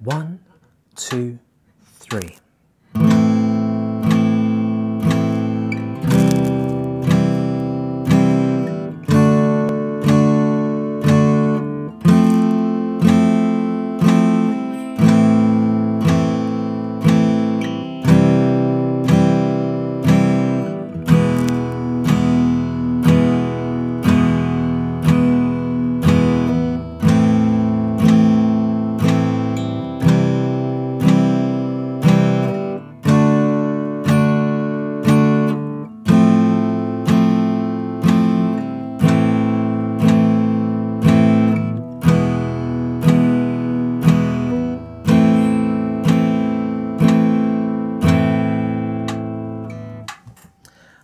1, 2, 3.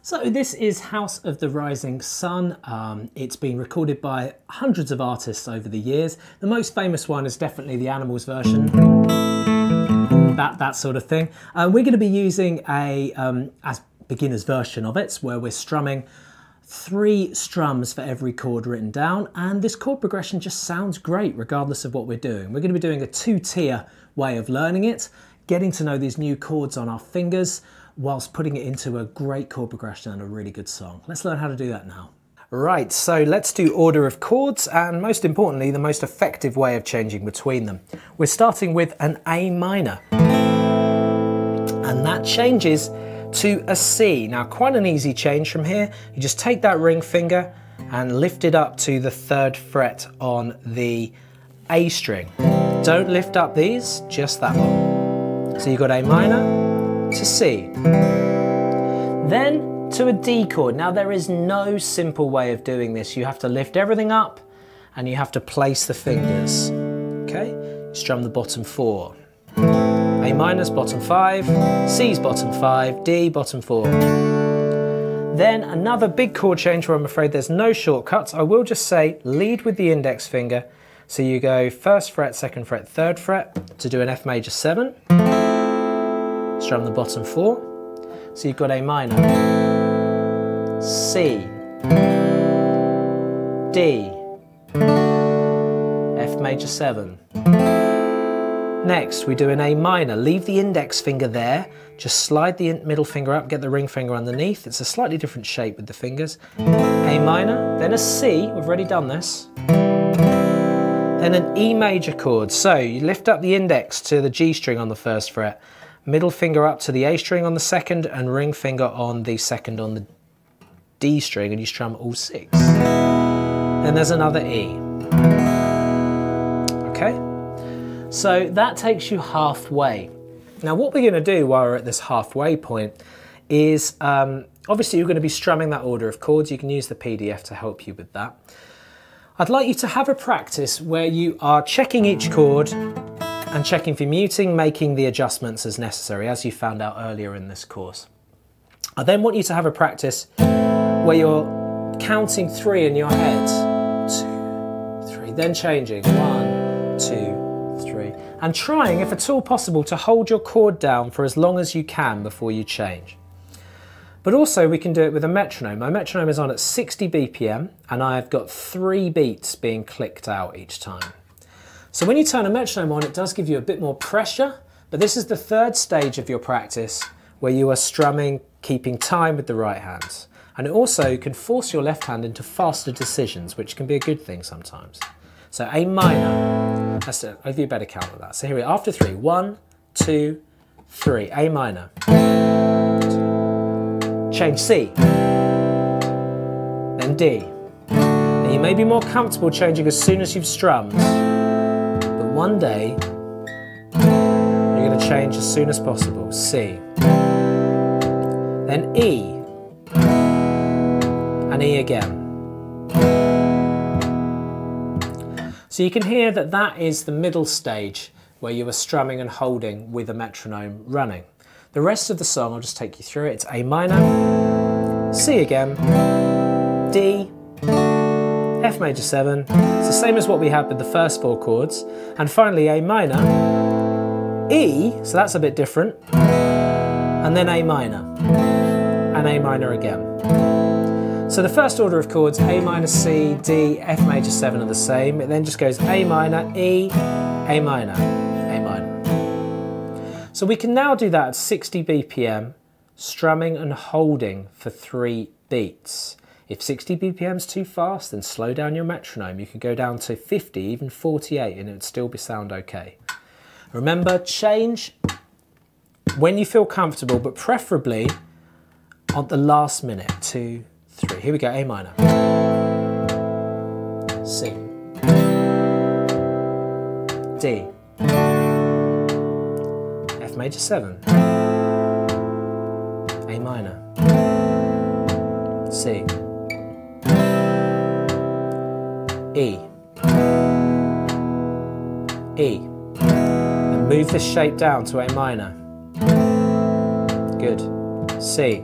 So this is House of the Rising Sun. It's been recorded by hundreds of artists over the years. The most famous one is definitely the Animals version, that sort of thing. We're going to be using a as beginner's version of it, where we're strumming 3 strums for every chord written down, and this chord progression just sounds great regardless of what we're doing. We're going to be doing a 2-tier way of learning it, getting to know these new chords on our fingers, whilst putting it into a great chord progression and a really good song. Let's learn how to do that now. Right, so let's do order of chords, and most importantly, the most effective way of changing between them. We're starting with an A minor, and that changes to a C. Now, quite an easy change from here. You just take that ring finger and lift it up to the 3rd fret on the A string. Don't lift up these, just that one. So you've got A minor to C, then to a D chord. Now there is no simple way of doing this. You have to lift everything up and you have to place the fingers. Okay, strum the bottom 4. A minor's bottom 5, C's bottom 5, D bottom 4. Then another big chord change where I'm afraid there's no shortcuts. I will just say lead with the index finger. So you go 1st fret, 2nd fret, 3rd fret to do an F major 7. Strum the bottom 4, so you've got A minor, C, D, F major 7. Next we do an A minor, leave the index finger there, just slide the middle finger up, get the ring finger underneath. It's a slightly different shape with the fingers. A minor, then a C, we've already done this. Then an E major chord, so you lift up the index to the G string on the 1st fret, middle finger up to the A string on the 2nd, and ring finger on the 2nd on the D string, and you strum all 6. Then there's another E. Okay, so that takes you halfway. Now what we're going to do while we're at this halfway point is, obviously you're going to be strumming that order of chords. You can use the PDF to help you with that. I'd like you to have a practice where you are checking each chord and checking for muting, making the adjustments as necessary, as you found out earlier in this course. I then want you to have a practice where you're counting 3 in your head. 2, 3, then changing 1, 2, 3, and trying, if at all possible, to hold your chord down for as long as you can before you change. But also we can do it with a metronome. My metronome is on at 60 BPM, and I've got 3 beats being clicked out each time. So when you turn a metronome on, it does give you a bit more pressure, but this is the 3rd stage of your practice where you are strumming, keeping time with the right hand. And it also can force your left hand into faster decisions, which can be a good thing sometimes. So A minor, I'll give you a better count of that. So here we are, after 3, 1, 2, 3, A minor. Change C, then D. Now you may be more comfortable changing as soon as you've strummed, but one day you're going to change as soon as possible. C, then E, and E again. So you can hear that that is the middle stage where you are strumming and holding with a metronome running. The rest of the song, I'll just take you through it. It's A minor, C again, D, F major 7. It's the same as what we had with the first 4 chords. And finally A minor, E, so that's a bit different, and then A minor, and A minor again. So the first order of chords, A minor, C, D, F major 7 are the same. It then just goes A minor, E, A minor, A minor. So we can now do that at 60 BPM, strumming and holding for 3 beats. If 60 BPM is too fast, then slow down your metronome. You can go down to 50, even 48, and it would still sound okay. Remember, change when you feel comfortable, but preferably on the last minute. 2, 3. Here we go, A minor. C. D. F major 7. A minor. C. E. E. And move this shape down to A minor. Good. C.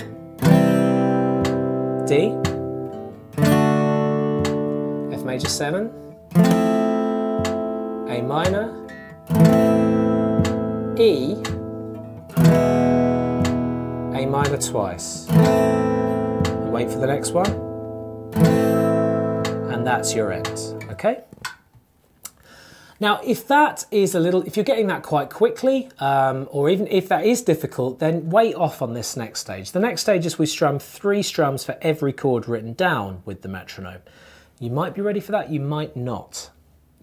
D. F major 7. A minor. E. A minor twice. And wait for the next one. And that's your end, okay? Now, if that is if you're getting that quite quickly, or even if that is difficult, then wait off on this next stage. The next stage is we strum 3 strums for every chord written down with the metronome. You might be ready for that, you might not.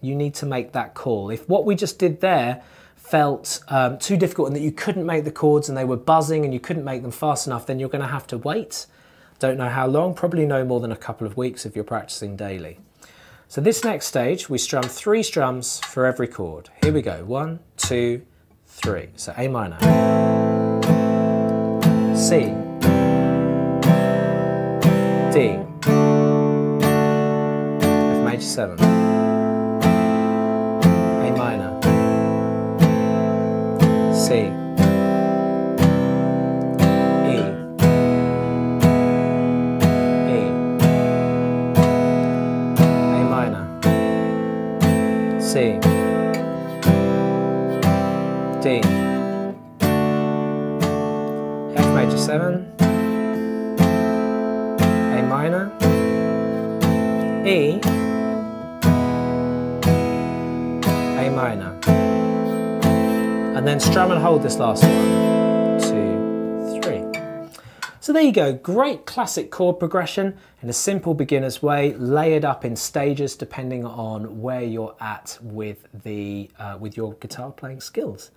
You need to make that call. If what we just did there felt too difficult and that you couldn't make the chords and they were buzzing and you couldn't make them fast enough, then you're going to have to wait. Don't know how long, probably no more than a couple of weeks if you're practicing daily. So this next stage, we strum 3 strums for every chord. Here we go, 1, 2, 3. So A minor, C, D, F major 7, A minor, C, C, D, F major 7, A minor, E, A minor, and then strum and hold this last one, 2, 3. So there you go, great classic chord progression in a simple beginner's way, layered up in stages depending on where you're at with your guitar playing skills.